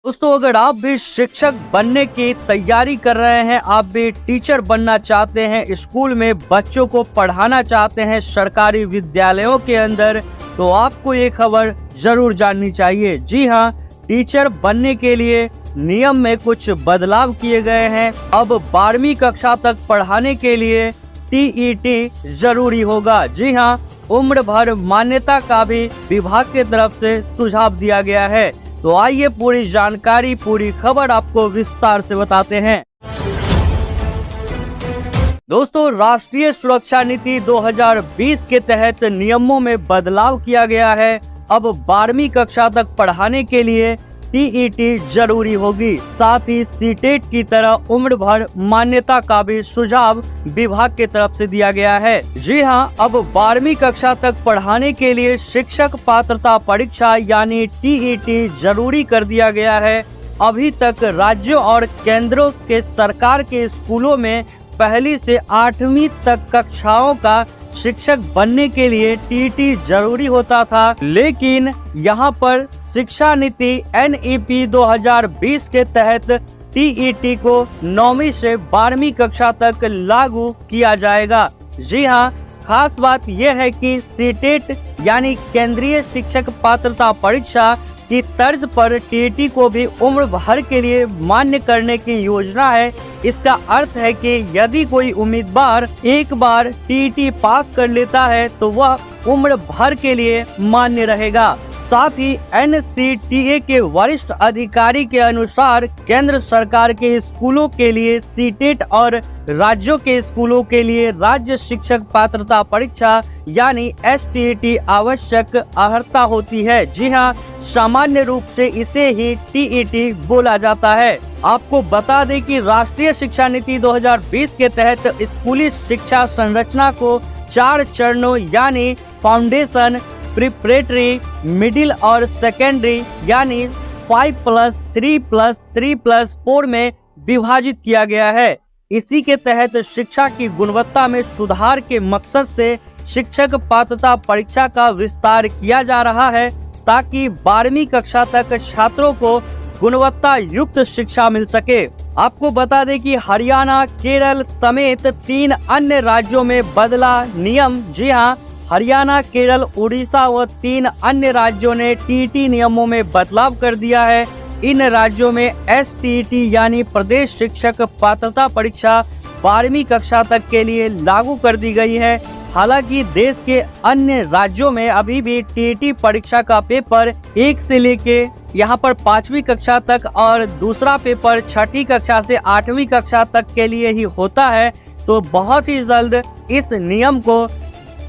दोस्तों, अगर आप भी शिक्षक बनने की तैयारी कर रहे हैं, आप भी टीचर बनना चाहते हैं, स्कूल में बच्चों को पढ़ाना चाहते हैं सरकारी विद्यालयों के अंदर, तो आपको ये खबर जरूर जाननी चाहिए। जी हाँ, टीचर बनने के लिए नियम में कुछ बदलाव किए गए हैं। अब 12वीं कक्षा तक पढ़ाने के लिए टीईटी जरूरी होगा। जी हाँ, उम्र भर मान्यता का भी विभाग की तरफ से सुझाव दिया गया है। तो आइए पूरी जानकारी, पूरी खबर आपको विस्तार से बताते हैं। दोस्तों, राष्ट्रीय सुरक्षा नीति 2020 के तहत नियमों में बदलाव किया गया है। अब 12वीं कक्षा तक पढ़ाने के लिए टीईटी जरूरी होगी। साथ ही सीटेट की तरह उम्र भर मान्यता का भी सुझाव विभाग की तरफ से दिया गया है। जी हाँ, अब 12वीं कक्षा तक पढ़ाने के लिए शिक्षक पात्रता परीक्षा यानी टीईटी जरूरी कर दिया गया है। अभी तक राज्यों और केंद्रों के सरकार के स्कूलों में पहली से 8वीं तक कक्षाओं का शिक्षक बनने के लिए टीईटी जरूरी होता था, लेकिन यहाँ पर शिक्षा नीति NEP 2020 के तहत टीईटी को 9वीं से 12वीं कक्षा तक लागू किया जाएगा। जी हाँ, खास बात यह है कि सीटेट यानी केंद्रीय शिक्षक पात्रता परीक्षा की तर्ज पर टीईटी को भी उम्र भर के लिए मान्य करने की योजना है। इसका अर्थ है कि यदि कोई उम्मीदवार एक बार टीईटी पास कर लेता है तो वह उम्र भर के लिए मान्य रहेगा। साथ ही NCTA के वरिष्ठ अधिकारी के अनुसार केंद्र सरकार के स्कूलों के लिए सीटेट और राज्यों के स्कूलों के लिए राज्य शिक्षक पात्रता परीक्षा यानी STET आवश्यक अर्हता होती है। जी हाँ, सामान्य रूप से इसे ही टीईटी बोला जाता है। आपको बता दें कि राष्ट्रीय शिक्षा नीति 2020 के तहत स्कूली शिक्षा संरचना को 4 चरणों यानी फाउंडेशन, प्रिपरेटरी, मिडिल और सेकेंडरी यानी 5+3+3+4 में विभाजित किया गया है। इसी के तहत शिक्षा की गुणवत्ता में सुधार के मकसद से शिक्षक पात्रता परीक्षा का विस्तार किया जा रहा है, ताकि 12वीं कक्षा तक छात्रों को गुणवत्ता युक्त शिक्षा मिल सके। आपको बता दें कि हरियाणा, केरल समेत 3 अन्य राज्यों में बदला नियम। जी हाँ, हरियाणा, केरल, उड़ीसा व 3 अन्य राज्यों ने टीईटी नियमों में बदलाव कर दिया है। इन राज्यों में STET यानी प्रदेश शिक्षक पात्रता परीक्षा 12वीं कक्षा तक के लिए लागू कर दी गई है। हालांकि देश के अन्य राज्यों में अभी भी टीईटी परीक्षा का पेपर 1 से लेके यहाँ पर 5वीं कक्षा तक और दूसरा पेपर 6ठी कक्षा से 8वीं कक्षा तक के लिए ही होता है। तो बहुत ही जल्द इस नियम को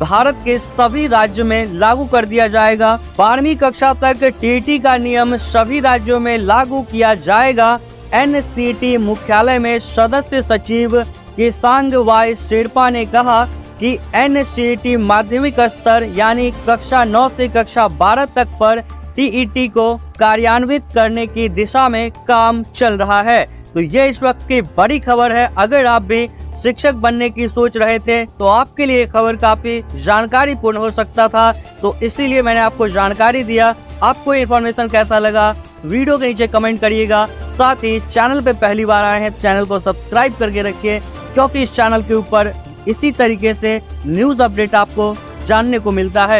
भारत के सभी राज्यों में लागू कर दिया जाएगा। 12वीं कक्षा तक टीईटी का नियम सभी राज्यों में लागू किया जाएगा। NCT मुख्यालय में सदस्य सचिव केसांग वाई शेरपा ने कहा कि NCT माध्यमिक स्तर यानी कक्षा 9 से कक्षा 12 तक पर टीईटी को कार्यान्वित करने की दिशा में काम चल रहा है। तो ये इस वक्त की बड़ी खबर है। अगर आप भी शिक्षक बनने की सोच रहे थे तो आपके लिए खबर काफी जानकारी पूर्ण हो सकता था, तो इसीलिए मैंने आपको जानकारी दिया। आपको इन्फॉर्मेशन कैसा लगा वीडियो के नीचे कमेंट करिएगा। साथ ही चैनल पे पहली बार आए हैं तो चैनल को सब्सक्राइब करके रखिए, क्योंकि इस चैनल के ऊपर इसी तरीके से न्यूज अपडेट आपको जानने को मिलता है।